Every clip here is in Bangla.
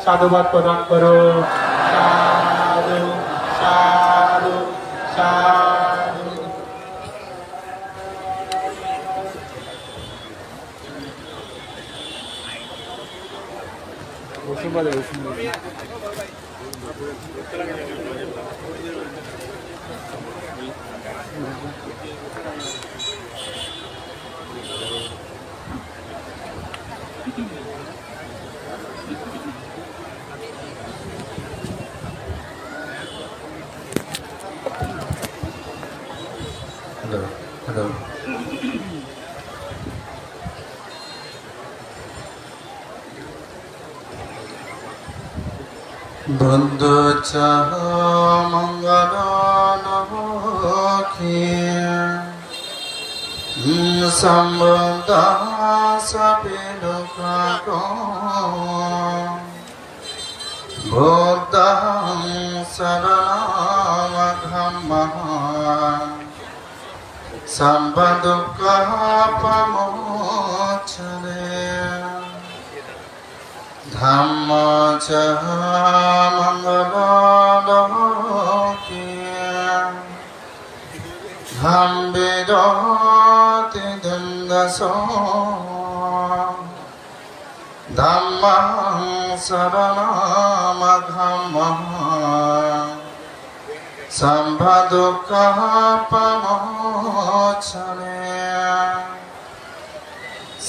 সাধুবাদ প্রদান করো। সাধু সাধু সাধু। Hello hello. বন্ধু চাহ মঙ্গল সম্বন্ধ সপিলু বুদ্ধং শরণমঘম্মঃ সর্বদুঃখপমোচনে ধম্মচ মঙ্গলোলোকে ধম্বিরতি দুন্দস ধম্মং শরণমঘম্মঃ সর্বদুঃখপমোচনে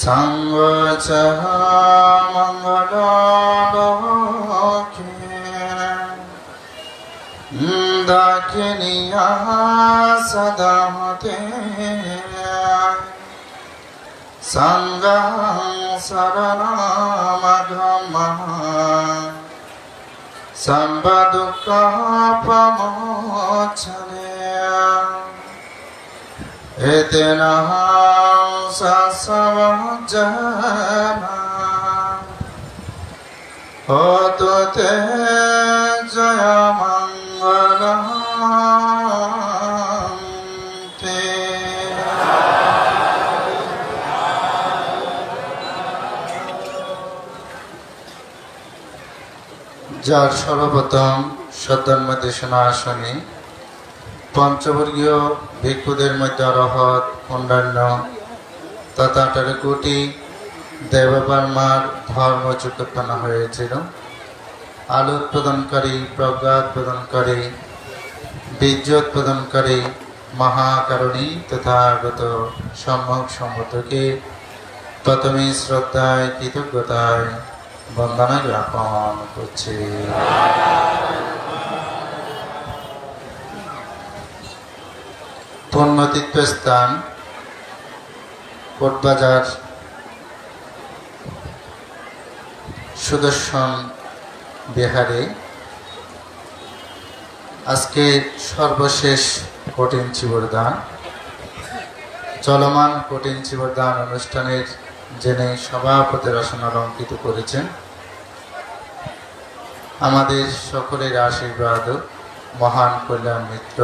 সঙ্গচ মঙ্গলোলোকে দাক্ষিণীয়া সদামতে সঙ্গং শরণমঘম্মঃ সর্বদুঃখপমোচনে এতেন সসবজ্জনা হতু তে জয়মঙ্গলং তে। যার সর্বপ্রথম সদ্ধর্মদেশনা আসনে পঞ্চবর্গীয় ভিক্ষুদের মধ্যে অরহত অন্যান্য তথা 18 কোটি দেববর্মার ধর্মযুগ উৎপন্ন হয়েছিল। আলো উৎপাদনকারী, প্রজ্ঞা উৎপাদনকারী, বীর্য উৎপাদনকারী মহাকারণী তথাগত সম্যক সম্বন্ধকে প্রথমে শ্রদ্ধায় কৃতজ্ঞতায় বন্দনা জ্ঞাপন করছি। পুণ্যতীর্থস্থান কোটবাজার সুদর্শন বিহারে আজকে সর্বশেষ কঠিন চিবরদান, চলমান কঠিন চিবরদান অনুষ্ঠানের যিনি সভাপতির আসন অলঙ্কৃত করেছেন, আমাদের সকলের আশীর্বাদ মহান কল্যাণ মিত্র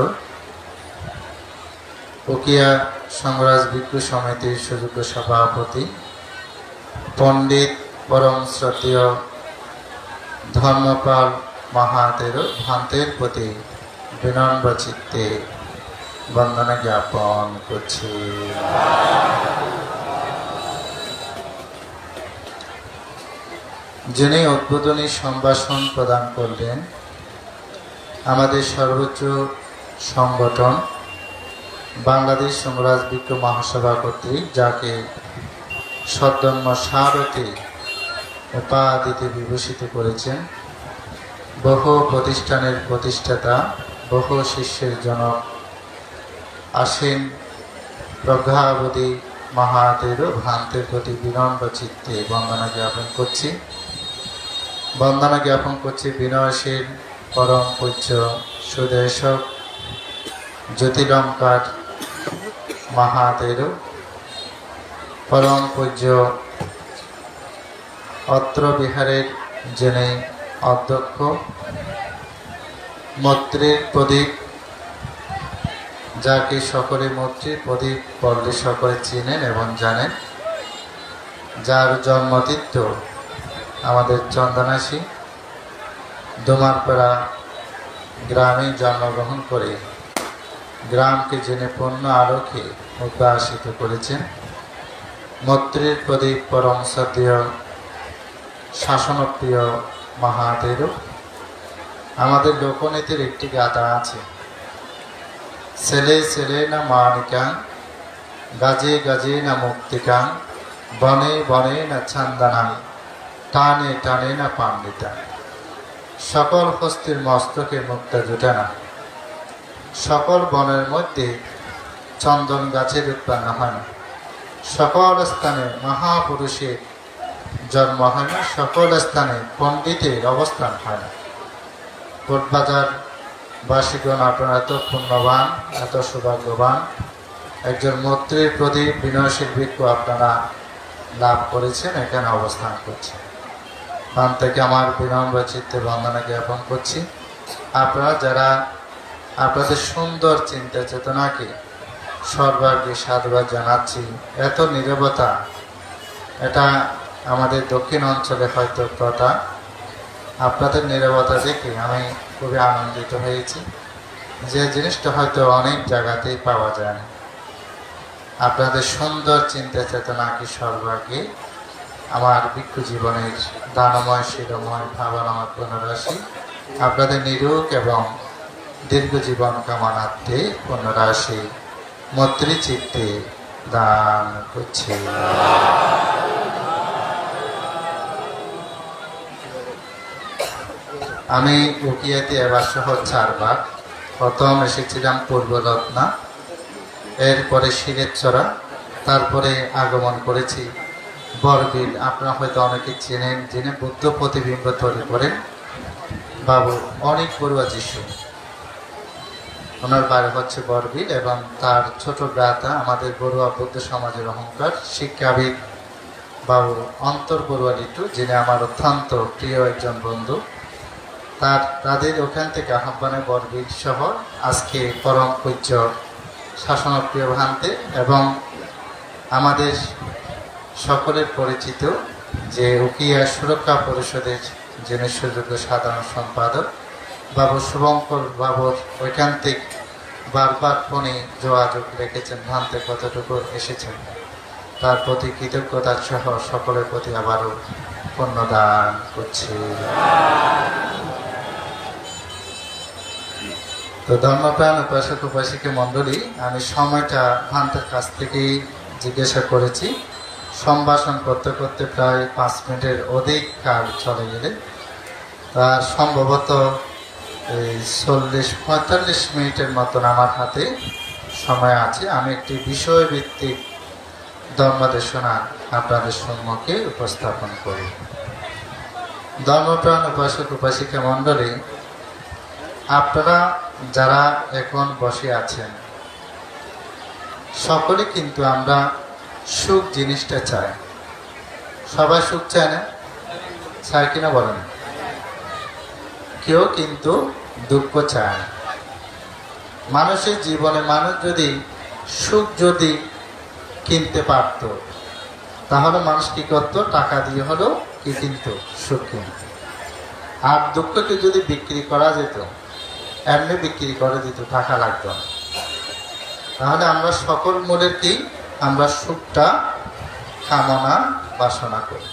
উকিয়া সংঘরাজ ভিক্ষু সমিতির সুযোগ্য সভাপতি পণ্ডিত পরম শ্রদ্ধেয় ধর্মপাল মহাতের ভান্তের প্রতি বিনম্র চিত্তে বন্দনা জ্ঞাপন করছি। যিনি উদ্বোধনী সম্ভাষণ প্রদান করলেন, আমাদের সর্বোচ্চ সংগঠন বাংলাদেশ সংঘরাজ ভিক্ষু মহাসভা কর্তৃক যাকে সদ্ধর্ম সারথী উপাধিতে বিভূষিত করেছেন, বহু প্রতিষ্ঠানের প্রতিষ্ঠাতা, বহু শিষ্যের জনক আসেন প্রজ্ঞাবতী মহাতের ভ্রান্তের প্রতি বিনম্র চিত্তে বন্দনা জ্ঞাপন করছি। বন্দনা জ্ঞাপন করছি বিনয়শীল পরম পূজ্য সুদেশক জ্যোতিলঙ্কার মহাতের পরম পূজ্য অত্র বিহারের যিনি অধ্যক্ষ, মৈত্রীর প্রদীপ, যাকে সকলে মৈত্রীর প্রদীপ বললে সকলে চিনেন এবং জানেন, যার জন্মতীর্থ আমাদের চন্দনাশী ডোমারপাড়া গ্রামে জন্মগ্রহণ করে গ্রামকে যিনি পূর্ণ আলোকে উদ্ভাসিত করেছেন, মৈত্রীর প্রদীপ পরম শ্রদ্ধেয় শাসনপ্রিয় মহাদেব। আমাদের লোকনীতির একটি গাথা আছে, ছেলে ছেলে না মানিকাং, গাজে গাজে না মুক্তিকাং, বনে বনে না ছান্দানাং, টানে টানে না পাণ্ডিতা। সকল হস্তির মস্তকে মুক্তা জুটে না, সকল বনের মধ্যে চন্দন গাছের উৎপন্ন হয় না, সকল স্থানে মহাপুরুষের জন্ম হয় না, সকল স্থানে পণ্ডিতের অবস্থান হয় না। কোটবাজার বাসীগণ, আপনারা এত পুণ্যবান, এত সৌভাগ্যবান, একজন মৈত্রীর প্রদীপ বিনয়শীল ভিক্ষু আপনারা লাভ করেছেন, এখানে অবস্থান করছেন। প্রাণ থেকে আমার বিনম্র চিত্তে বন্দনা জ্ঞাপন করছি। আপনারা যারা আপনাদের সুন্দর চিন্তা চেতনাকে সর্বাগ্রে সাধুবাদ জানাচ্ছি। এত নীরবতা, এটা আমাদের দক্ষিণ অঞ্চলে হয়তো কথা। আপনাদের নীরবতা দেখে আমি খুবই আনন্দিত হয়েছি, যে জিনিসটা হয়তো অনেক জায়গাতেই পাওয়া যায় না। আপনাদের সুন্দর চিন্তা চেতনাকে সর্বাগ্রে আমার ভিক্ষু জীবনের দানময় শিরময় ভাবনাময় পুনরাশি আপনাদের নিরোগ এবং দীর্ঘ জীবন কামনার্থে পুনরাশি মৈত্রী চিত্তে দান করছি। আমি উকিয়াতে এবার সহ 4 বার। প্রথম এসেছিলাম পূর্ব রত্না, এরপরে শিরেরচরা, তারপরে আগমন করেছি বরবিল। আপনারা হয়তো অনেকে চেনেন, যিনি বুদ্ধ প্রতিবিম্ব তৈরি করেন বাবু অনেক বড়ুয়া যিশু, ওনার বাড়ি হচ্ছে বরবিল। এবং তার ছোট ভ্রাতা আমাদের বড়ুয়া বুদ্ধ সমাজের অহংকার শিক্ষাবিদ বাবু অন্তর বড়ুয়া লিটু, যিনি আমার অত্যন্ত প্রিয় একজন বন্ধু। তাদের ওখান থেকে আহ্বানে বরবিল শহর আজকে পরম পূজ্য শাসনপ্রিয় ভান্তে এবং আমাদের সকলের পরিচিত যে উকিয়া সুরক্ষা পরিষদের যিনি সুযোগ্য সাধারণ সম্পাদক বাবু শুভঙ্কর বাবুর ঐকান্তিক বারবার ফোনে যোগাযোগ রেখেছেন, ভান্তে কতটুকু এসেছেন, তার প্রতি কৃতজ্ঞতার সহ সকলের প্রতি আবারও পুণ্যদান করছি। তো ধর্মপ্রাণ উপাসক উপাসিকা মণ্ডলী, আমি সময়টা ভান্তের কাছ থেকেই জিজ্ঞাসা করেছি। সম্ভাষণ করতে করতে প্রায় 5 মিনিটের অধিক কাল চলে গেলে, আর সম্ভবত 40-45 মিনিটের মতন আমার হাতে সময় আছে। আমি একটি বিষয়ভিত্তিক ধর্মদেশনা আপনাদের সম্মুখে উপস্থাপন করি। ধর্মপ্রাণ উপাসক উপাসিকা মণ্ডলী, আপনারা যারা এখন বসে আছেন সকলে কিন্তু আমরা সুখ জিনিসটা চাই। সবাই সুখ চায় না? চায় কিনা বলেন? কেউ কিন্তু দুঃখ চায় না। মানুষের জীবনে মানুষ যদি সুখ যদি কিনতে পারত, তাহলে মানুষ কি করতো? টাকা দিয়ে হলো কি কিনতো? সুখ কিনত। আর দুঃখকে যদি বিক্রি করা যেত, এমনি বিক্রি করে দিত, টাকা লাগতো না। তাহলে আমরা সকল মূলের কি আমরা সুখটা কামনা বাসনা করি।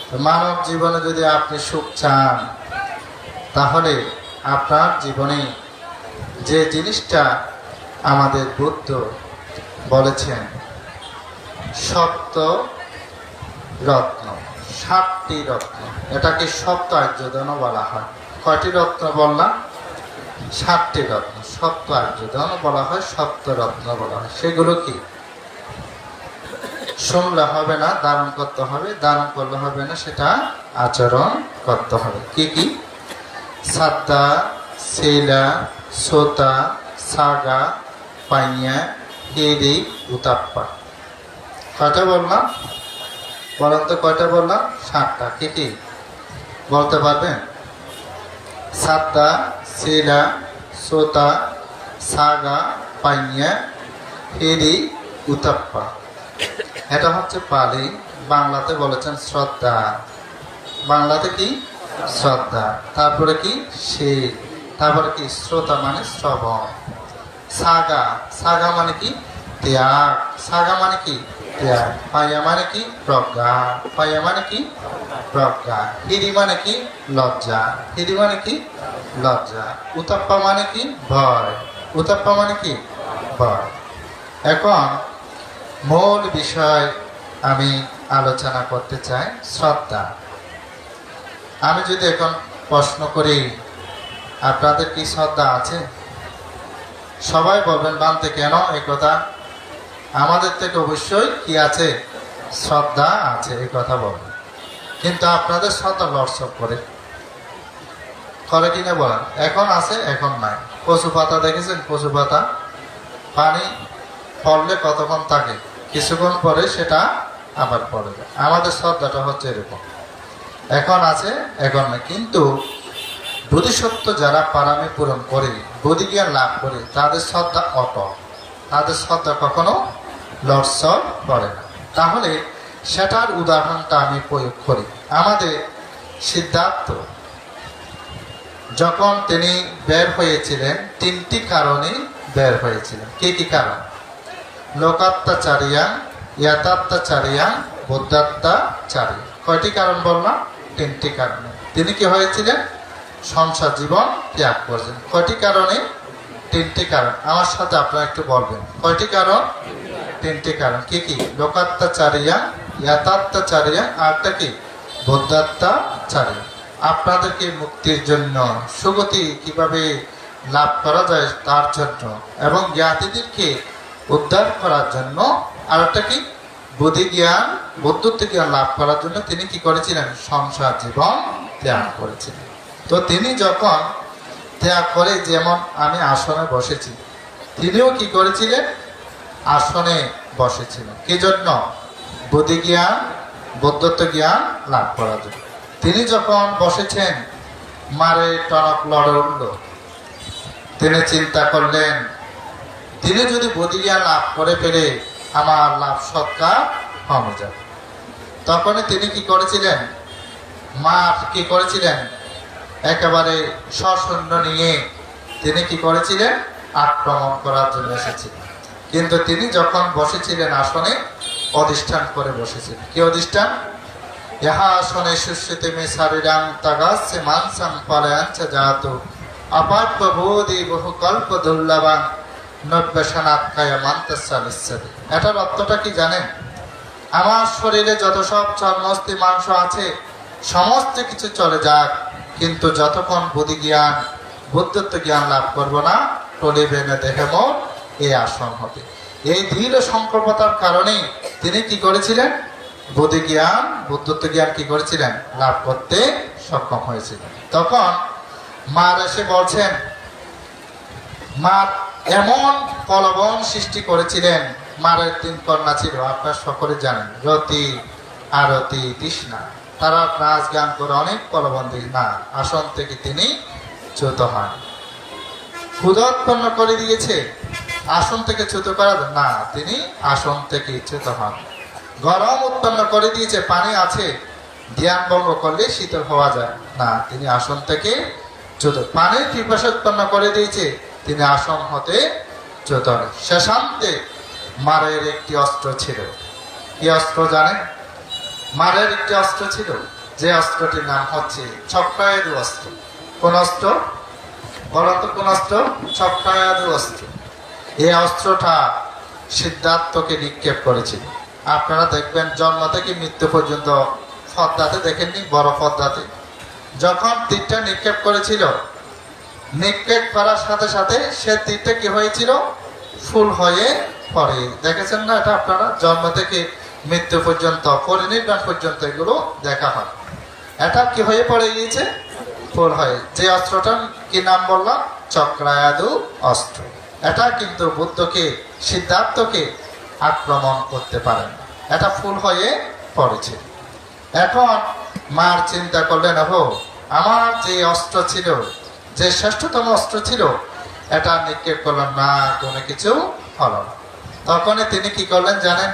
তো মানব জীবনে যদি আপনি সুখ চান, তাহলে আপনার জীবনে যে জিনিসটা আমাদের বুদ্ধ বলেছেন, সপ্ত রত্ন, 7টি রত্ন, এটাকে সপ্ত আর্যধন বলা হয়। কয়টি রত্ন বললাম? 7টি রত্ন। সপ্ত আর্যধন বলা হয়, সপ্ত রত্ন বলা হয়। সেগুলো কি? শুনলে হবে না, ধারণ করতে হবে, ধারণ করলে হবে না, সেটা আচরণ করতে হবে। কি কি? সাদ্দা, সেলা, সোতা, সাগা, পাইয়া, হেরি, উতাপ্পা। কয়টা বললাম? বলেন তো কয়টা বললাম? 7টা। কি কি বলতে পারবেন? সাদ্দা, সেলা, সোতা, সাগা, পাইয়া, হেরি, উতাপ্পা। এটা হচ্ছে পালি। বাংলাতে বলেছেন শ্রদ্ধা। বাংলাতে কি? শ্রদ্ধা। তারপরে কি শীল। তারপরে কি শ্রোতা মানে শ্রবণ। সাগা, সাগা মানে কি ত্যাগ। সাগা মানে কি ত্যাগ। পাইয়া মানে কি প্রজ্ঞা। পাইয়া মানে কি প্রজ্ঞা। হিরি মানে কি লজ্জা। হিরি মানে কি লজ্জা। উতাপ্পা মানে কি ভয়। উতাপ্পা মানে কি ভয়। এখন মূল বিষয় আমি আলোচনা করতে চাই শ্রদ্ধা। আমি যদি এখন প্রশ্ন করি আপনাদের কি শ্রদ্ধা আছে, সবাই বলবেন বানতে কেন এই কথা। আমাদের থেকে অবশ্যই কি আছে, শ্রদ্ধা আছে, এই কথা বলবেন। কিন্তু আপনাদের শ্রদ্ধা লটসপ করে কিনা বলেন। এখন আছে এখন নাই। কচু পাতা দেখেছেন, কচু পাতা পানি পড়লে কতক্ষণ থাকে, কিছুক্ষণ পরে সেটা আবার পড়ে যায়। আমাদের শ্রদ্ধাটা হচ্ছে এরকম, এখন আছে এখন নাই। কিন্তু বোধিসত্ত্ব যারা পারামি পূরণ করে, বোধিজ্ঞান লাভ করে, তাদের শ্রদ্ধা অটল, তাদের শ্রদ্ধা কখনো লটসট করে না। তাহলে সেটার উদাহরণটা আমি প্রয়োগ করি। আমাদের সিদ্ধার্থ যখন তিনি বের হয়েছিলেন, তিনটি কারণে বের হয়েছিলেন। কি কি কারণ? লোকাত্মাচারিয়া, ইয়াতাত্মাচারিয়া, বুদ্ধাত্মাচারী। কয়টি কারণ বললাম? তিনটি কারণে তিনি কি হয়েছিলেন, সংসার জীবন ত্যাগ করছেন। কয়টি কারণে? তিনটি কারণ। আমার সাথে আপনারা একটু বলবেন কয়টি কারণ? তিনটি কারণ। কি কি? লোকাত্মাচারিয়া, ইয়াতাত্মাচারিয়া, আরটা কি বুদ্ধাত্মাচারী। আপনাদেরকে মুক্তির জন্য, সুগতি কিভাবে লাভ করা যায় তার জন্য, এবং জ্ঞাতিদেরকে উদ্ধার করার জন্য, আর একটা কি বুদ্ধি জ্ঞান, বুদ্ধত্ব জ্ঞান লাভ করার জন্য তিনি কি করেছিলেন, সংসার জীবন ত্যাগ করেছিলেন। তো তিনি যখন ত্যাগ করে, যেমন আমি আসনে বসেছি, তিনিও কি করেছিলেন, আসনে বসেছিলেন। কি জন্য? বুদ্ধি জ্ঞান, বুদ্ধত্ব জ্ঞান লাভ করার জন্য। তিনি যখন বসেছেন, মারে টনক লড়ে উঠল। তিনি চিন্তা করলেন, তিনি যদি বুদ্ধি জ্ঞান লাভ করে ফেলে আমার লাভ সৎকার কমে যাবে। তখনই তিনি কি করেছিলেন, মার কি করেছিলেন, একেবারে সসৈন্য নিয়ে তিনি কি করেছিলেন, আক্রমণ করার জন্য এসেছিলেন। কিন্তু তিনি যখন বসেছিলেন আসনে, অধিষ্ঠান করে বসেছিলেন। কি অধিষ্ঠান? ইহা আসনে সুশ্রুতি মে শারীরাং তাগাস্যে মানসাং পালয়াঞ্চ জাতু অপার্থ বোধি বহু কল্প দুর্লভাং নব্যসনাত্কায় মান্তসালিস্যতি। এটার অর্থটা কি জানেন? আমার শরীরে যত সব চর্মস্থি মাংস আছে, সমস্ত কিছু চলে যাক, কিন্তু যতক্ষণ বুদ্ধি জ্ঞান, বুদ্ধত্ব জ্ঞান লাভ করব না, টলিবে না দেহে মোর এই আসন হবে। এই দৃঢ় সংকল্পতার কারণেই তিনি কি করেছিলেন, বুদ্ধি জ্ঞান, বুদ্ধত্ব জ্ঞান কি করেছিলেন, লাভ করতে সক্ষম হয়েছিলেন। তখন মার এসে বলছেন, মার এমন প্রলোভন সৃষ্টি করেছিলেন। মারের 3 কন্যা ছিল, আপনারা সকলে জানেন, রতি, আরতি, তৃষ্ণা। তারা নাচ গান করে অনেক প্রলোভন দিয়ে না, আসন থেকে তিনি চ্যুত হন। ক্ষুধা উৎপন্ন করে দিয়েছে, আসন থেকে চ্যুত করা না, তিনি আসন থেকে চ্যুত হন। গরম উৎপন্ন করে দিয়েছে, পানি আছে, ধ্যান ভঙ্গ করলে শীতল হওয়া যায় না, তিনি আসন থেকে চ্যুত। পানির পিপাসা উৎপন্ন করে দিয়েছে, তিনি আসন হতে চ্যুত হন। শেষান্তে মারের একটি অস্ত্র ছিল। কি অস্ত্র জানেন? মারের একটি অস্ত্র ছিল, যে অস্ত্রটির নাম হচ্ছে চক্রায়ুধ অস্ত্র। কোন অস্ত্র বলতো? কোন অস্ত্র? চক্রায়ুধ অস্ত্র। এই অস্ত্রটা সিদ্ধার্থকে নিক্ষেপ করেছিল। আপনারা দেখবেন জন্ম থেকে মৃত্যু পর্যন্ত পদ্মাতে দেখেননি, বড় পদ্মাতে যখন তীরটা নিক্ষেপ করেছিল, নিক্ষেপ করার সাথে সাথে সে তীরটা কি হয়েছিল, ফুল হয়ে পড়ে। দেখেছেন না? এটা আপনারা জন্ম থেকে মৃত্যু পর্যন্ত, পরিনির্বাণ পর্যন্ত এগুলো দেখা হয়। এটা কি হয়ে পড়ে গিয়েছে, ফুল হয়ে। যে অস্ত্রটার কি নাম বললাম, চক্রায়ুধ অস্ত্র। এটা কিন্তু বুদ্ধকে, সিদ্ধার্থকে আক্রমণ করতে পারেন না, এটা ফুল হয়ে পড়েছে। এখন মার চিন্তা করলেন, ওহো, আমার যে অস্ত্র ছিল, যে শ্রেষ্ঠতম অস্ত্র ছিল, এটা নিক্ষেপ করলাম না, কোনো কিছু হলো না। তখনই তিনি কি করলেন জানেন?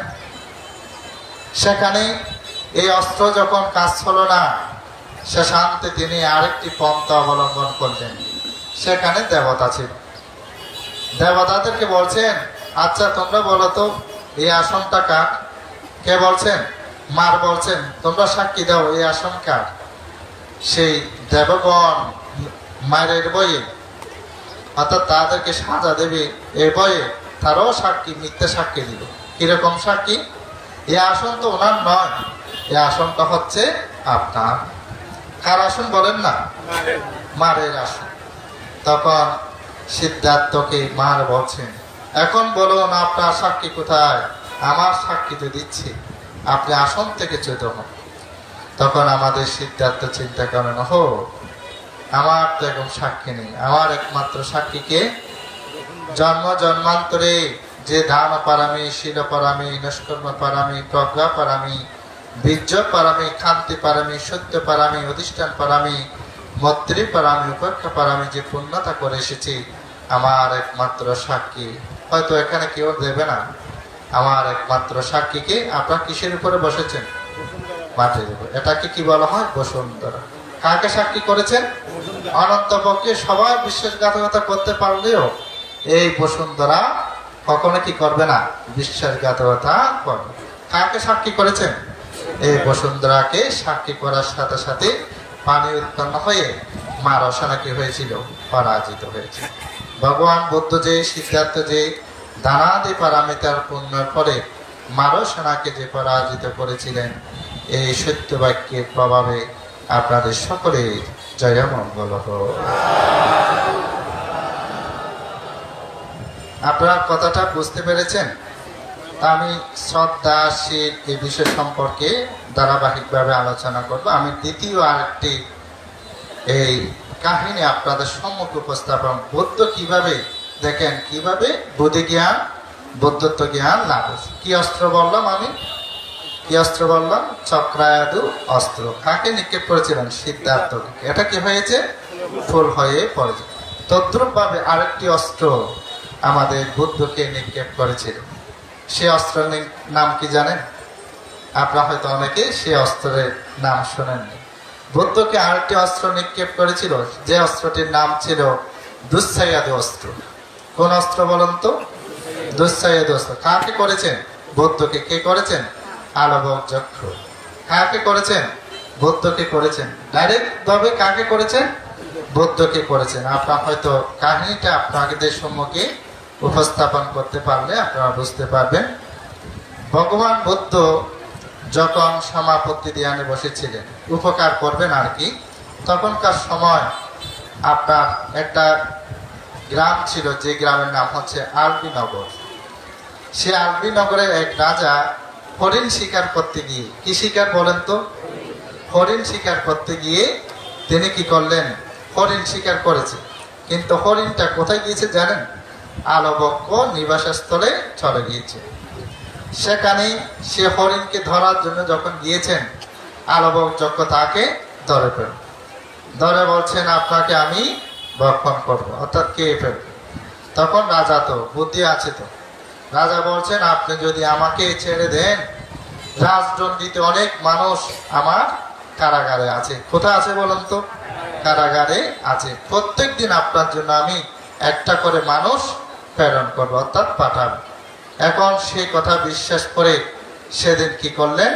সেখানে এই অস্ত্র যখন কাজ হলো না, শেষান্তে তিনি আরেকটি পন্থা অবলম্বন করলেন। সেখানে দেবতা ছিল। দেবতাদেরকে বলছেন, আচ্ছা তোমরা বলো তো এই আসনটা কার? কে বলছেন? মার বলছেন, তোমরা সাক্ষী দাও এই আসন কার? সেই দেবগণ মায়ের বইয়ে, অর্থাৎ তাদেরকে সাজা দেবে এই বইয়ে, তারাও সাক্ষী, মিথ্যা সাক্ষী দিল। কিরকম সাক্ষী? এই আসন তো ওনার নয়, এই আসনটা হচ্ছে আপনার। কার আসন বলেন না? মারের আসন। তখন সিদ্ধার্থকে মার বলছেন, এখন বলুন আপনার সাক্ষী কোথায়? আমার সাক্ষী তো দিচ্ছি, আপনি আসন থেকে চ্যুত হন। তখন আমাদের সিদ্ধার্থ চিন্তা করেন, হো আমার তো এখন সাক্ষী নেই, আমার একমাত্র সাক্ষীকে জন্ম জন্মান্তরে যে দান পারামি, শীল পারামি, নস্কর্ম পারামি, প্রজ্ঞা পারামি, বীর্য পারামি, খান্তি পারামি, সত্য পারামি, অধিষ্ঠান পারামি, মৈত্রী পারামি, উপেক্ষা পারামি যে পূর্ণতা করে এসেছি, আমার একমাত্র সাক্ষী হয়তো এখানে কেউ দেবে না। আমার একমাত্র সাক্ষীকে আপনার কিসের উপরে বসেছেন? মাটির উপর। এটাকে কি বলা হয়? বসুন্ধরা। কাকে সাক্ষী করেছেন? অনন্তপক্ষে সবাই বিশ্বাসঘাতকতা করতে পারলেও এই বসুন্ধরা কখনো কি করবে না? বিশ্বাসঘাতকতা করবে। কাকে সাক্ষী করেছেন? এই বসুন্ধরাকে সাক্ষী করার সাথে সাথে পানি উৎপন্ন হয়ে মা রসনা কি হয়েছিল? পরাজিত হয়েছিল। ভগবান বুদ্ধ যে, সিদ্ধার্থ যে দানাদি পারামিতার পূর্ণের পরে মা রসনাকে যে পরাজিত করেছিলেন, এই সত্য বাক্যের প্রভাবে আপনাদের সকলের জয় মঙ্গল হোক। আপনারা কথাটা বুঝতে পেরেছেন? আমি শ্রদ্ধাশীল এই বিষয় সম্পর্কে ধারাবাহিকভাবে আলোচনা করব। আমি দ্বিতীয় আরেকটি এই কাহিনী আপনাদের সম্মুখে উপস্থাপন, বুদ্ধ কিভাবে দেখেন, কিভাবে বুদ্ধি জ্ঞান, বুদ্ধত্ব জ্ঞান লাভ হয়েছে। কি অস্ত্র বললাম আমি? কি অস্ত্র বললাম? চক্রায়ু অস্ত্র। কাকে নিক্ষেপ করেছিলেন? সিদ্ধার্থকে। এটা কি হয়েছে? ফুল হয়ে পড়েছে। তদ্রুপ ভাবে আরেকটি অস্ত্র আমাদের বুদ্ধকে নিক্ষেপ করেছিল। সে অস্ত্রের নাম কি জানেন? আপনারা হয়তো অনেকে সে অস্ত্রের নাম শোনেননি। বুদ্ধকে আরেকটি অস্ত্র নিক্ষেপ করেছিল, যে অস্ত্রটির নাম ছিল দুঃসায়াদু অস্ত্র। কোন অস্ত্র বলুন তো? দুঃসায়াদু অস্ত্র। কাকে করেছেন? বুদ্ধকে। কে করেছেন? আলবক চক্র। কাকে করেছেন? বুদ্ধকে করেছেন। ডাইরেক্ট ভাবে কাকে করেছেন? বুদ্ধকে করেছেন। আপনারা হয়তো কাহিনীটা আপনাদের সম্মুখে উপস্থাপন করতে পারলে আপনারা বুঝতে পারবেন। ভগবান বুদ্ধ যখন সমাপত্তি ধ্যানে বসেছিলেন, উপকার করবেন আর কি, তখনকার সময় আপনার একটা গ্রাম ছিল, যে গ্রামের নাম হচ্ছে আলবিনগর। সে আলবিনগরে এক রাজা হরিণ শিকার করতে গিয়ে, কি শিকার বলেন তো? হরিণ শিকার করতে গিয়ে তিনি কি করলেন? হরিণ শিকার করেছে, কিন্তু হরিণটা কোথায় গিয়েছে জানেন? আলবক্ষ নিবাসস্থলে চলে গিয়েছে। সেখানে সে হরিণকে ধরার জন্য যখন গিয়েছেন, আলবক যজ্ঞ তাকে ধরে ফেল, ধরে বলছেন আপনাকে আমি ভক্ষণ করব, অর্থাৎ খেয়ে ফেলব। তখন রাজা তো বুদ্ধি আছে, তো রাজা বলছেন আপনি যদি আমাকে ছেড়ে দেন, রাজদণ্ডিতে অনেক মানুষ আমার কারাগারে আছে। কোথায় আছে বলুন তো? কারাগারে আছে। প্রত্যেক দিন আপনার জন্য আমি একটা করে মানুষ প্রেরণ করবো, অর্থাৎ পাঠাবো। এখন সেই কথা বিশ্বাস করে সেদিন কি করলেন?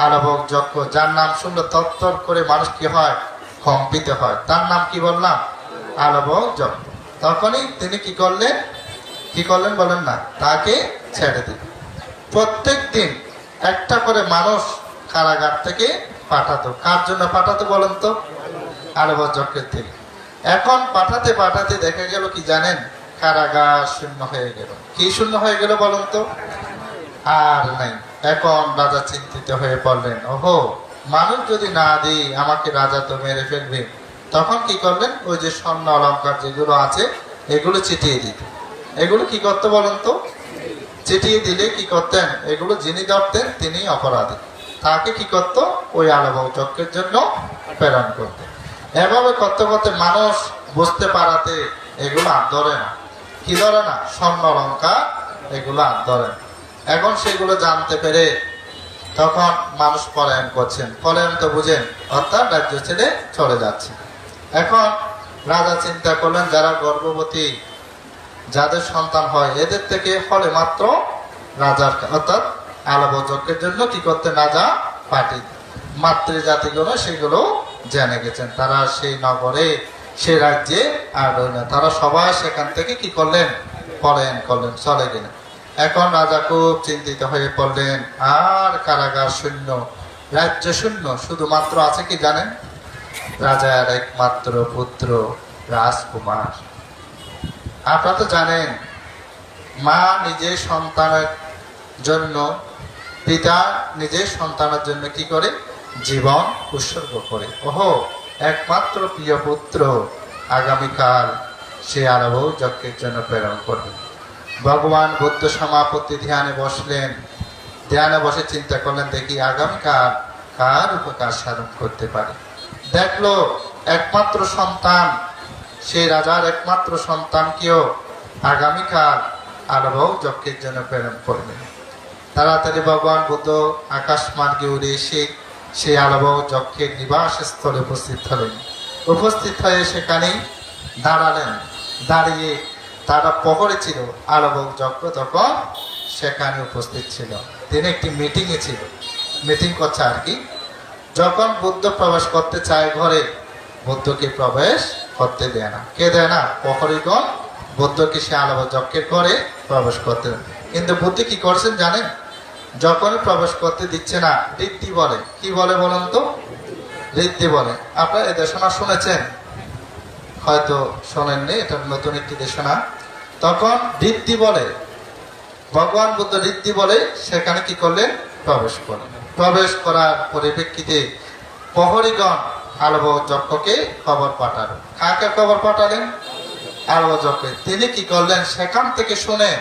আলবক যজ্ঞ, যার নাম শুনলে তত্তর করে মানুষ কি হয়? কম্পিত হয়। তার নাম কি বললাম? আলবক যজ্ঞ। তখনই তিনি কি করলেন? কি করলেন বলেন না? তাকে ছেড়ে দিন। প্রত্যেক দিন একটা করে মানুষ কারাগার থেকে পাঠাতো। কার জন্য পাঠাতো বলেন তো? আলবক যজ্ঞের থেকে। এখন পাঠাতে পাঠাতে দেখা গেল কি জানেন? কারাগার শূন্য হয়ে গেল। কি শূন্য হয়ে গেল বলুন তো? আর নাই। এখন রাজা চিন্তিত হয়ে পড়লেন, ওহো, মানুষ যদি না দিই আমাকে রাজা তো মেরে ফেলবে। তখন কি করলেন? ওই যে স্বর্ণ অলঙ্কার যেগুলো আছে এগুলো চিটিয়ে দিত। এগুলো কি করতে বলুন তো? চিটিয়ে দিলে কি করতেন? এগুলো যিনি ধরতেন তিনি অপরাধী, তাকে কি করত? ওই আলবক যজ্ঞের জন্য প্রেরণ করতেন। এভাবে করতে করতে মানুষ বুঝতে পারাতে এগুলো আর ধরে না। কি ধরে না? স্বর্ণ অলঙ্কার এগুলো আর ধরে না। এখন সেগুলো জানতে পেরে তখন মানুষ পলায়ন করছেন। পলায়ন তো বুঝেন, অর্থাৎ রাজ্য ছেড়ে চলে যাচ্ছে। এখন রাজা চিন্তা করলেন, যারা গর্ভবতী, যাদের সন্তান হয়, এদের থেকে ফলে মাত্র রাজার অর্থাৎ আলাপ যজ্ঞের জন্য কি করতেন, রাজা পার্টি মাতৃজাতিগুলো সেগুলো জেনে গেছেন। তারা সেই নগরে, সেই রাজ্যে আর রইল না। তারা সবাই সেখান থেকে কি করলেন, পলায়ন করলেন, চলে গেলেন। এখন রাজা খুব চিন্তিত হয়ে পড়লেন। আর কারাগার শূন্য, রাজ্য শূন্য, শুধুমাত্র আছে কি জানেন, রাজার একমাত্র পুত্র রাজকুমার। আপনারা তো জানেন, মা নিজের সন্তানের জন্য, পিতা নিজের সন্তানের জন্য কি করে, জীবন উৎসর্গ করে। ওহো, একমাত্র প্রিয় পুত্র আগামীকাল সে আরব যজ্ঞের জন্য প্রেরণ করবে। ভগবান বুদ্ধ সমাপত্তি ধ্যানে বসলেন। ধ্যানে বসে চিন্তা করলেন, দেখি আগামীকাল কার উপকার সাধন করতে পারে। দেখলো একমাত্র সন্তান, সেই রাজার একমাত্র সন্তানকেও আগামীকাল আরব যজ্ঞের জন্য প্রেরণ করবেন। তাড়াতাড়ি ভগবান বুদ্ধ আকাশ মার্গে উড়ে এসে সেই আরব যজ্ঞের নিবাস স্থলে উপস্থিত হলেন। উপস্থিত হয়ে সেখানেই দাঁড়ালেন। দাঁড়িয়ে তারা প্রহরে ছিল, আরব যজ্ঞ তখন সেখানে উপস্থিত ছিল। তিনি একটি মিটিংয়ে ছিল, মিটিং করছে আর কি। যখন বুদ্ধ প্রবেশ করতে চায় ঘরে, বুদ্ধকে প্রবেশ করতে দেয় না। কে দেয় না? প্রহরীগণ বুদ্ধকে সে আলাপ যজ্ঞের ঘরে প্রবেশ করতে দেয়। কিন্তু বুদ্ধ কি করছেন জানেন? যখন প্রবেশ করতে দিচ্ছে না, ঋদ্ধি বলে। কি বলে বলুন তো? ঋদ্ধি বলে। আপনারা এই দেশনা শুনেছেন, হয়তো শোনেননি, এটা নতুন একটি দেশনা। তখন ঋদ্ধি বলে, ভগবান বুদ্ধ ঋদ্ধি বলে সেখানে কি করলেন, প্রবেশ করলেন। প্রবেশ করার পরিপ্রেক্ষিতে প্রহরীগণ আলব যজ্ঞকে খবর পাঠালেন। কাকে খবর পাঠালেন? আলব যজ্ঞে। তিনি কি করলেন, সেখান থেকে শুনে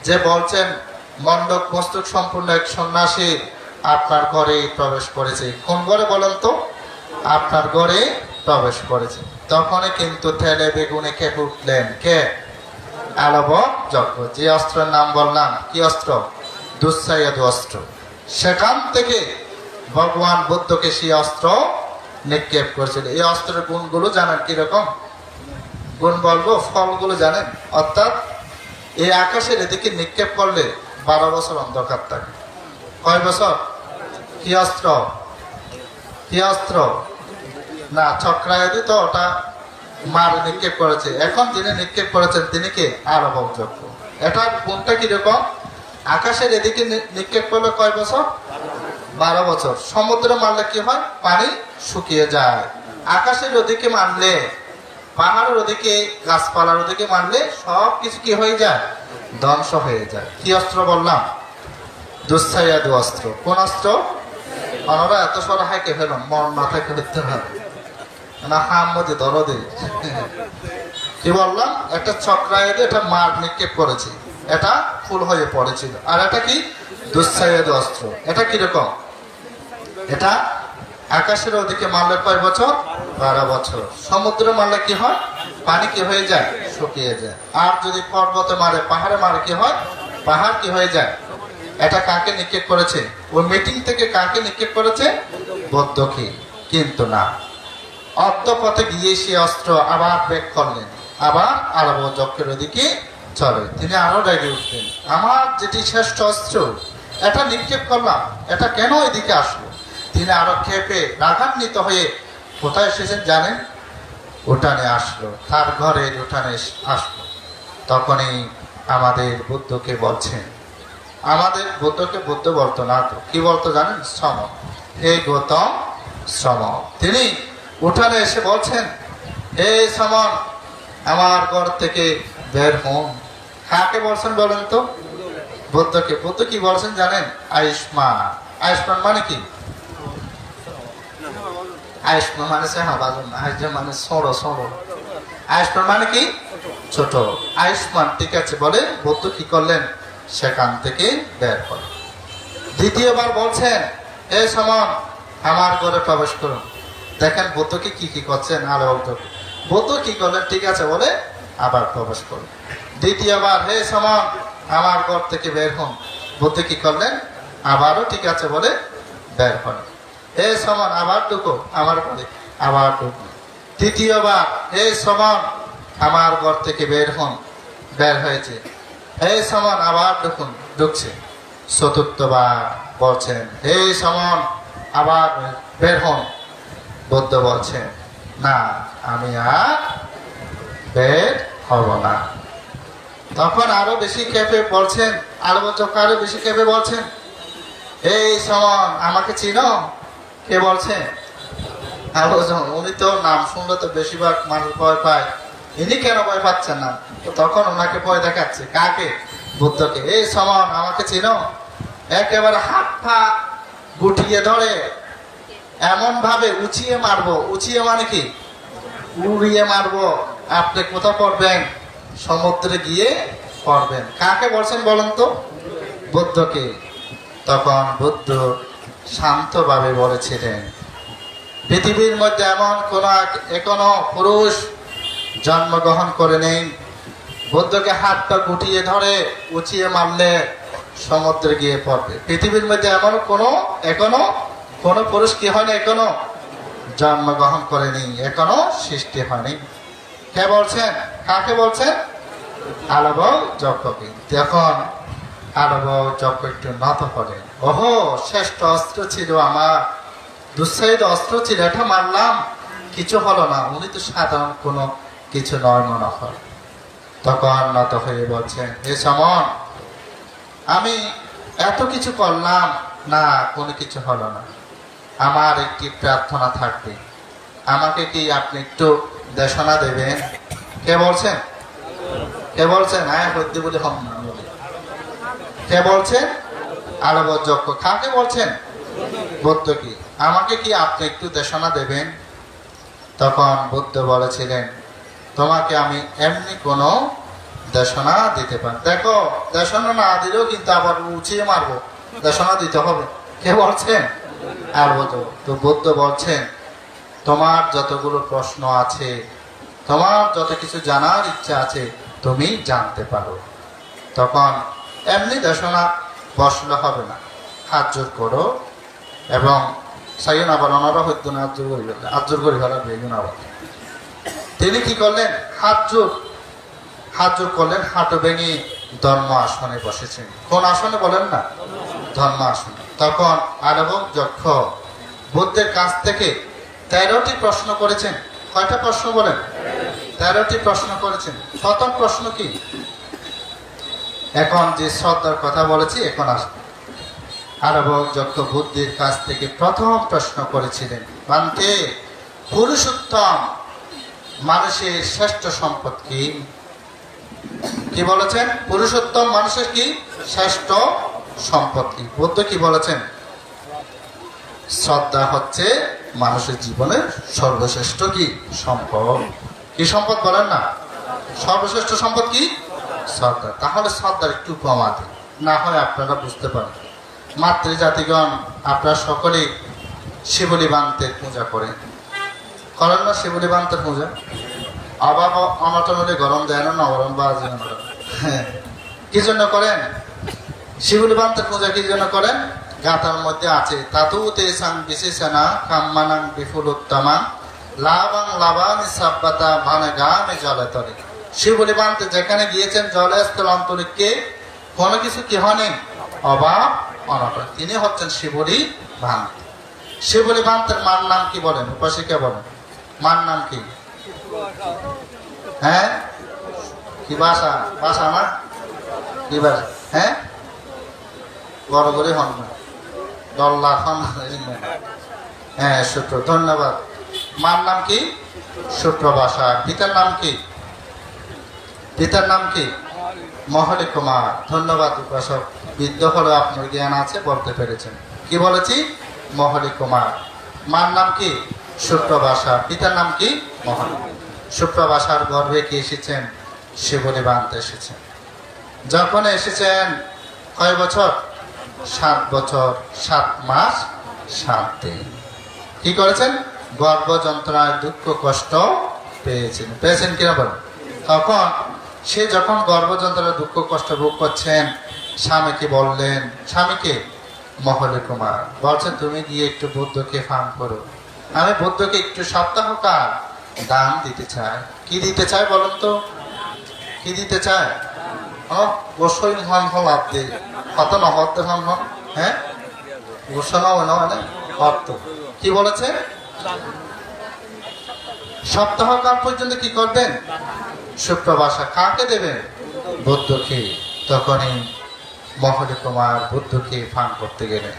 যে বলছেন মণ্ডক মস্তক সম্পূর্ণ এক সন্ন্যাসী আপনার ঘরে প্রবেশ করেছে। কোন ঘরে বলেন তো? আপনার ঘরে প্রবেশ করেছে। তখনই কিন্তু তেলে বেগুনে খেপে উঠলেন। কে? আলব যজ্ঞ। যে অস্ত্রের নাম বললাম, কি অস্ত্র? দুঃসাইয়াদু অস্ত্র। সেখান থেকে ভগবান বুদ্ধকে সেই অস্ত্র নিক্ষেপ করেছিল। এই অস্ত্রের গুণগুলো জানেন কিরকম? গুণ বলবো, ফলগুলো জানেন? অর্থাৎ এই আকাশের এদিকে নিক্ষেপ করলে 12 বছর অন্ধকার থাকে। কয় বছর? কি অস্ত্র? কি অস্ত্র? না, চক্রায়ুধী তো ওটা মার নিক্ষেপ করেছে। এখন যিনি নিক্ষেপ করেছেন তিনি কে? আরব যজ্ঞ। এটা কোনটা কিরকম? আকাশের এদিকে নিক্ষেপ করলে কয় বছর? 12 বছর। সমুদ্রে মারলে কি হয়? পানি শুকিয়ে যায়। আকাশের ওদিকে মারলে, পাহাড়ের ওদিকে, গাছপালার ওদিকে মারলে সব কিছু কি হয়ে যায়? ধ্বংস হয়ে যায়। কি অস্ত্র বললাম? দুঃসাইয়াদু অস্ত্র। কোন অস্ত্র? ওনারা এত সরাহায় কে ফেলুন, মন মাথায় ফেলতে হবে না, হাম মধ্যে দরদে। কি বললাম? একটা চক্রায়ুধে এটা মার নিক্ষেপ করেছে, এটা ফুল হয়ে পড়েছিল। আর এটা কি? দুঃসাইয়াদু অস্ত্র। এটা কিরকম? এটা আকাশের ওদিকে মারলে কয় বছর? 12 বছর। সমুদ্রে মারলে কি হয়? পানি কি হয়ে যায়? শুকিয়ে যায়। আর যদি পর্বতে মারে, পাহাড়ে মারে, কি হয়? পাহাড় কি হয়ে যায়? এটা কাকে নিক্ষেপ করেছে? ওই মিটিং থেকে কাকে নিক্ষেপ করেছে? বুদ্ধকে। কিন্তু না, অর্ধপথে গিয়ে সে অস্ত্র আবার ব্যাক করলেন, আবার আরব যজ্ঞের ওদিকে চলে। তিনি আরো রেগে উঠলেন, আমার যেটি শ্রেষ্ঠ অস্ত্র এটা নিক্ষেপ করলাম, এটা কেন এদিকে আসলো? তিনি আরো ক্ষেপে রাগান্বিত হয়ে কোথায় এসেছেন জানেন? উঠানে আসলো, তার ঘরের উঠানে আসলো। তখনই আমাদের বুদ্ধকে বলছেন, আমাদের বুদ্ধকে বুদ্ধ বলতো না তো, কি বলতো জানেন? শ্রম। হে গৌতম শ্রম। তিনি উঠানে এসে বলছেন, হে শ্রমণ, আমার ঘর থেকে বের হন। কাকে বলছেন বলেন তো? বুদ্ধকে। বুদ্ধ কি বলছেন জানেন? আয়ুষ্মান। আয়ুষ্মান মানে কি? আয়ুষ্মান মানে বাজন, আয়ুষ্মান মানে ছোড়ো ছোড়ো। আয়ুষ্মান মানে কি? ছোট। আয়ুষ্মান, ঠিক আছে বলে বুদ্ধ কি করলেন? সেখান থেকে বের করে। দ্বিতীয়বার বলছেন, হে সমন, আমার ঘরে প্রবেশ করুন। দেখেন বুদ্ধকে কি কি করছেন। বুদ্ধ কি করলেন? ঠিক আছে বলে আবার প্রবেশ করলেন। দ্বিতীয়বার, হে সমন, আমার ঘর থেকে বের হন। বুদ্ধ কি করলেন? আবারও ঠিক আছে বলে বের হয়। এই সমান আবার ঢুকো আমার ঘরে, আবার ঢুকো। তৃতীয়বার এই সমান আমার ঘর থেকে বের হন, বের হয়েছে। এই সমান আবার ঢুকুন, ঢুকছে। চতুর্থবার বলছেন এই সমান আবার বের হন। বুদ্ধ বলছেন না, আমি আর বের হব না। তখন আরো বেশি খেপে বলছেন, আরো বেশি খেপে বলছেন এই সমান আমাকে চিনো? কে বলছেন? উনি তো নাম শুনলে তো বেশিরভাগ মানুষ ভয় পায়, ইনি কেন ভয় পাচ্ছেন না? তো তখন ওনাকে ভয় দেখাচ্ছে। কাকে? বুদ্ধকে। এই সমান আমাকে চিনো? একেবারে হাত পা গুটিয়ে ধরে এমন ভাবে উঁচিয়ে মারবো। উঁচিয়ে মানে কি? উড়িয়ে মারবো। আপনি কোথা পড়বেন? সমুদ্রে গিয়ে পড়বেন। কাকে বলছেন বলেন তো? বুদ্ধকে। তখন বুদ্ধ শান্তভাবে বলেছিলেন পৃথিবীর মধ্যে এমন কোন এখনো পুরুষ জন্মগ্রহণ করে নেই বুদ্ধকে হাত পা গুটিয়ে ধরে উঁচিয়ে মারলে সমুদ্রে গিয়ে পড়বে। পৃথিবীর মধ্যে এমন এখনো কোনো পুরুষ কি হয়নি, এখনো জন্মগ্রহণ করেনি, এখনো সৃষ্টি হয়নি। কে বলছেন? কাকে বলছেন? আলব যজ্ঞকে। তখন আলব যজ্ঞ একটু নত করেন। ওহো, শ্রেষ্ঠ অস্ত্র ছিল আমার, দুঃসাহিত অস্ত্র ছিল, এটা মারলাম, কিছু হলো না। উনি তো সাধারণ কোনো কিছু নয় মনে হয়। তখন নত হয়ে বলছেন হে সমন, আমি এত কিছু করলাম না, কোনো কিছু হলো না। আমার একটি প্রার্থনা থাকবে, আমাকে কি আপনি একটু দেশনা দেবেন? কে বলছেন? কে বলছেন? হ্যাঁ, বুদ্ধি বলে হম না বলে। কে বলছেন? আরব যজ্ঞ। কাকে বলছেন? বুদ্ধ কি আমাকে কি আপনি একটু দেশনা দেবেন? তখন বুদ্ধ বলেছিলেন তোমাকে আমি এমনি কোনো দেশনা দিতে পারি। দেখো, দেশনা না দিলেও কিন্তু আবার উঁচিয়ে মারবো, দেশনা দিতে হবে। কে বলছেন? আর তো বুদ্ধ বলছেন তোমার যতগুলো প্রশ্ন আছে, তোমার যত কিছু জানার ইচ্ছা আছে, তুমি জানতে পারো। তখন এমনি দেশনা বসলে হবে না, হাত জোর করো এবং সাইন আবার ওনারা হইতো না, আজ্জোর করি ফেলা বেগুন আবার। তিনি কি করলেন? হাত জোর করলেন, হাঁটু ভেঙে ধর্ম আসনে বসেছেন। কোন আসনে বলেন না? ধর্ম আসনে। তখন আরব যক্ষ বুদ্ধের কাছ থেকে 13টি প্রশ্ন করেছেন। কয়টা প্রশ্ন বলেন? 13টি প্রশ্ন করেছেন। প্রথম প্রশ্ন কি? এখন যে শ্রদ্ধার কথা বলেছি এখন আসবে। আরব যক্ষ বুদ্ধের কাছ থেকে প্রথম প্রশ্ন করেছিলেন বান্তে, পুরুষোত্তম মানুষের শ্রেষ্ঠ সম্পদ কি? কি বলেছেন? পুরুষোত্তম মানুষের কি শ্রেষ্ঠ সম্পদ কি? বুদ্ধ কি বলেছেন? শ্রদ্ধা হচ্ছে মানুষের জীবনের সর্বশ্রেষ্ঠ কি সম্পদ। কি সম্পদ বলেন না? সর্বশ্রেষ্ঠ সম্পদ কি? শ্রদ্ধা। তাহলে শ্রদ্ধার একটু উপমা দিন, না হয় আপনারা বুঝতে পারেন। মাতৃজাতিগণ আপনারা সকলেই শিবলি বান্তের পূজা করেন না? শিবলি বান্তের পূজা অভাব অনটন হলে গরম দেয় না, নরম বা হ্যাঁ, কি জন্য করেন? শিবলি বান্তের পূজা কি জন্য করেন? গাথার মধ্যে আছে তাতু তেসাং বিশেষণা কাম্মানাং বিফুল উত্তমান লাভাং লাভানি সাব্বাতা ভানে গামে জলে তরে। শিবলি বান্তে যেখানে গিয়েছেন জলে স্থল অন্তরিক্ষে কোনো কিছু কি হয়নি, অভাব অনটন। তিনি হচ্ছেন শিবলি ভান্ত। শিবলি ভান্তের মার নাম কি বলেন? উপাসিকা বলেন, মার নাম কি? হ্যাঁ, কি ভাষা? ভাষা না কি ভাষা? হ্যাঁ, বড় করে হন না, দল্লা হন। হ্যাঁ, সূত্র। ধন্যবাদ। মার নাম কি? সূত্রভাষা। পিতার নাম কি? পিতার নাম কি? মহলি কুমার। ধন্যবাদ উপাসক। বিদ্য হলে আপনার জ্ঞান আছে, বলতে পেরেছেন। কি বলেছি? মহলি কুমার। মার নাম কি? সূত্রভাষা। পিতার নাম কি? মহলি। সূত্রভাষার গর্ভে কি এসেছেন? শিবলি বান্তে এসেছেন। যখন এসেছেন কয় বছর? 7 বছর 7 মাস 7 দিন। কি করেছেন? গর্ভ যন্ত্রণায় দুঃখ কষ্ট পেয়েছেন কিনা বলেন? তখন সে যখন গর্ভ যন্ত্রণায় দুঃখ কষ্ট ভোগ করছেন, স্বামীকে বললেন, স্বামীকে মহলে কুমার বলছেন তুমি গিয়ে একটু বুদ্ধকে ফান করো, আমি বুদ্ধকে একটু সপ্তাহকাল দান দিতে চাই। কি দিতে চাই বলুন তো, কি দিতে চায়? গোসই হন হল আপনি কত নহত হন হন, হ্যাঁ গোসনা মানে অর্থ কি বলেছে? সপ্তাহকাল পর্যন্ত কি করবেন? সুপ্রবাসা। কাকে দেবেন? বুদ্ধকে। তখনই মহলে কুমার বুদ্ধকে ফান করতে গেলেন।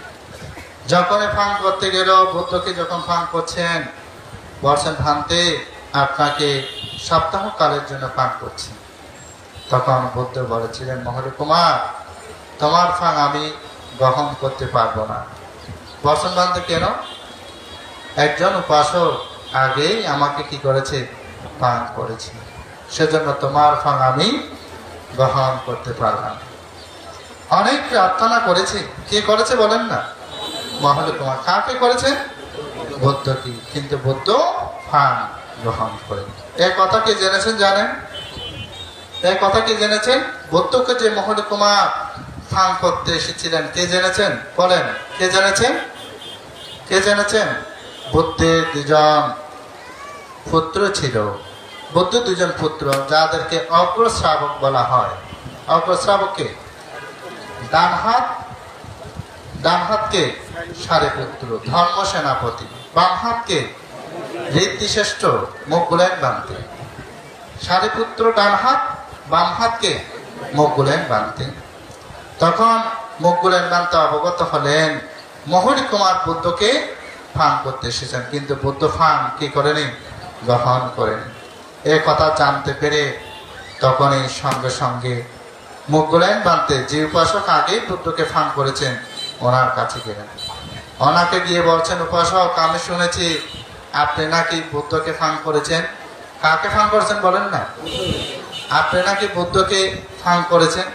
যখনই ফান করতে গেল, বুদ্ধকে যখন ফান করছেন বলছেন ভান্তে আপনাকে সপ্তাহকালের জন্য ফান করছি। তখন বুদ্ধ বলেছিলেন মহলে কুমার তোমার ফান আমি গ্রহণ করতে পারবো না। বলছেন ভান্তে কেন? একজন উপাসক আগেই আমাকে কি করেছে? পান করেছে, সেজন্য তোমার ফান আমি গ্রহণ করতে পারলাম। অনেক প্রার্থনা করেছে। কে করেছে বলেন না? মহলে কুমার। কাকে করেছে? বুদ্ধ কি, কিন্তু বুদ্ধ ফান গ্রহণ করেন। এই কথা কে জেনেছেন জানেন? এই কথা কি জেনেছেন? বুদ্ধকে যে মহলে কুমার ফান করতে এসেছিলেন কে জেনেছেন? বলেন কে জেনেছেন? কে জেনেছেন? বুদ্ধের দুজন পুত্র ছিল। বুদ্ধ দুজন পুত্র যাদেরকে অগ্রশ্রাবক বলা হয়। অগ্রশ্রাবককে ডান হাতকে সারিপুত্র ধর্ম সেনাপতি, বাম হাতকে ঋদ্ধিশ্রেষ্ঠ মুখ গুলেন বানতে। সারিপুত্র ডান হাত, বাম হাতকে মুখ গুলেন বানতে। তখন মুখ গুলেন বানতে অবগত হলেন মহলে কুমার বুদ্ধকে ফান করতে এসেছেন, কিন্তু বুদ্ধ ফান কি করেনি? গ্রহণ করেন। এ কথা জানতে পেরে তখনই সঙ্গে সঙ্গে মুখ গুলেন বানতে যে উপাসক আগেই বুদ্ধকে ফান করেছেন ওনার কাছে গেলেন। ওনাকে গিয়ে বলছেন উপাসক আমি শুনেছি আপনি নাকি বুদ্ধকে ফান করেছেন। কাকে ফান করেছেন বলেন না? আপনি নাকি বুদ্ধকে ফান করেছেন।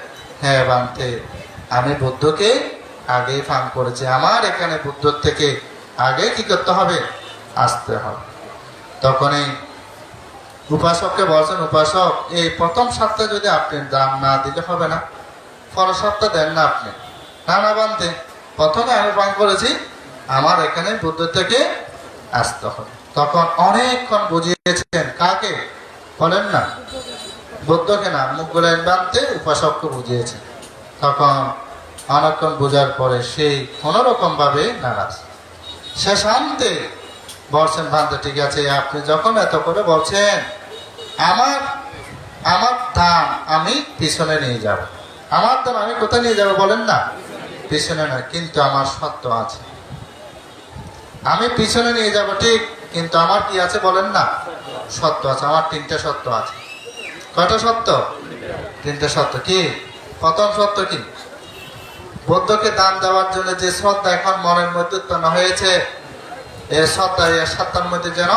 হ্যাঁ বানতে আমি বুদ্ধকে আগেই ফান করেছি, আমার এখানে বুদ্ধর থেকে আগে কি করতে হবে? আসতে হবে। তখনই উপাসককে বলছেন উপাসক এই প্রথম সপ্তাহে যদি আপনি দাম না দিলে হবে না, পরের সপ্তাহ দেন না আপনি। না না বানতে প্রথমে আমি পান করেছি, আমার এখানে বুদ্ধ থেকে আসতে হবে। তখন অনেকক্ষণ বুঝিয়েছেন। কাকে বলেন না? বুদ্ধকে না, মুখ গুলেন বানতে উপাসককে বুঝিয়েছেন। তখন অনেকক্ষণ বোঝার পরে সেই কোনোরকম ভাবে নারাজ। সে শান্তে বলছেন ভান্তে ঠিক আছে আপনি যখন এত করে বলছেন আমার দাম আমি পিছনে নিয়ে যাব। আমার দাম আমি কোথায় নিয়ে যাব বলেন না? পিছনে নয়, কিন্তু আমার সত্য আছে। আমি পিছনে নিয়ে যাব ঠিক, কিন্তু আমার কি আছে বলেন না? সত্য আছে। আমার তিনটা সত্য আছে। কয়টা সত্য? তিনটা সত্য। কি? প্রথম সত্য কি? বুদ্ধকে দান দেওয়ার জন্য যে শ্রদ্ধা এখন মনের মধ্যে উৎপন্ন হয়েছে, এই শ্রদ্ধা এই সত্তার মধ্যে যেন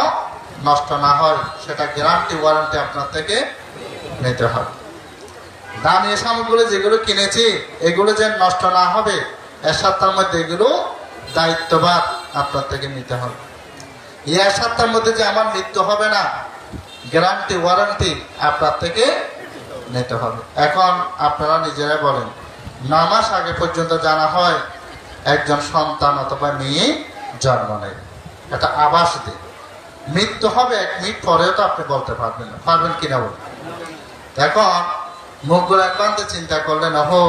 নষ্ট না হয়, সেটা গ্যারান্টি ওয়ারেন্টি আপনার থেকে নিতে হবে। দানীয় সামগ্রী যেগুলো কিনেছি এগুলো যেন নষ্ট না হবে, এর সত্তার মধ্যে এগুলো দায়িত্ববাদ আপনার থেকে নিতে হবে। এই সত্তার মধ্যে যে আমার মৃত্যু হবে না, গ্যারান্টি ওয়ারেন্টি আপনার থেকে নিতে হবে। এখন আপনারা নিজেরা বলেন, 9 মাস আগে পর্যন্ত জানা হয় একজন সন্তান অথবা মেয়ে জন্ম নেয়, এটা আভাস দেয়। মৃত্যু হবে 1 মিনিট পরেও তো আপনি বলতে পারবেন না, পারবেন কিনা বলুন? এখন মুখগুলো একবান্তে চিন্তা করলেন ওহো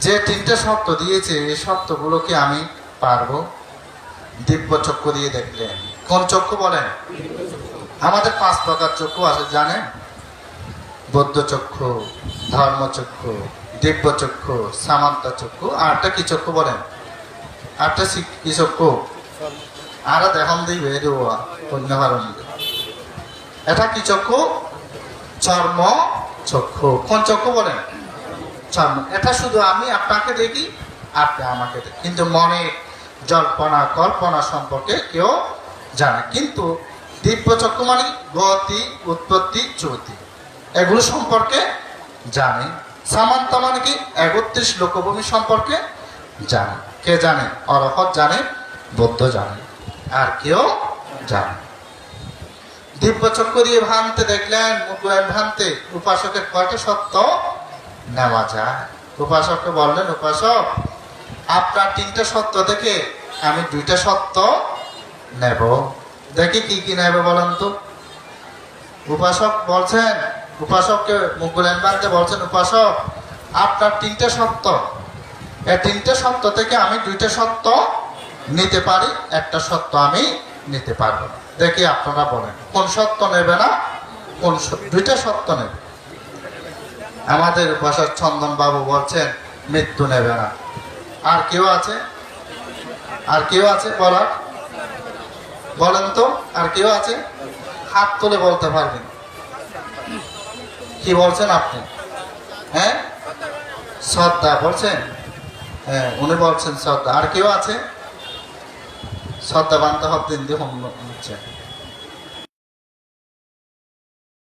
যে 3টে শর্ত দিয়েছে এই শর্তগুলো কি আমি পারবো? দিব্য চক্ষু দিয়ে দেখলেন। কোন চক্ষু বলেন? আমাদের 5 প্রকার চক্ষু আছে জানেন? বৌদ্ধ চক্ষু, ধর্ম চক্ষু, দিব্য চক্ষু, সামান্ত চক্ষু, আরটা কি চক্ষু বলেন? আরটা কি চক্ষু? আর দেখন দিবে এটা কি চক্ষু? চর্ম চক্ষু। কোন চক্ষু বলেন? চর্ম। এটা শুধু আমি আপনাকে দেখি, আপনি আমাকে দেখি, কিন্তু মনে জল্পনা কল্পনা সম্পর্কে কেউ জানে। কিন্তু দিব্য চক্ষু মানে গতি উৎপত্তি চ্যুতি এগুলো সম্পর্কে জানে। সামান্ত মানে কি 31 লোকভূমি সম্পর্কে জানে। কে জানে? অরহত জানে, বৌদ্ধ জানে, আর কেউ জানে। দিব্য চক্ষু দিয়ে ভান্তে দেখলেন, মুখগুলেন ভান্তে উপাসকের কয়টা সত্য নেওয়া যায়। উপাসককে বললেন উপাসক আপনার তিনটা সত্য থেকে আমি দুইটা সত্য নেব। দেখি কি কি নেব বলেন তো। উপাসক বলছেন, উপাসককে মুখ গুলেন বাঁধতে বলছেন, উপাসক আপনার তিনটা সত্য, এই তিনটা সত্য থেকে আমি দুইটা সত্য নিতে পারি, একটা সত্য আমি নিতে পারবো না। দেখি আপনারা বলেন কোন সত্য নেবে না, কোন দুইটা সত্য নেবে। আমাদের উপাসক চন্দন বাবু বলছেন মৃত্যু নেবে না। আর কেউ আছে? আর কেউ আছে বলার? বলেন তো, আর কেউ আছে? হাত তুলে বলতে পারবেন। কি বলছেন আপনি? হ্যাঁ, শ্রদ্ধা বলছেন। হ্যাঁ, উনি বলছেন শ্রদ্ধা। আর কেউ আছে? শ্রদ্ধা বান্ধব দিন দিয়ে হচ্ছে।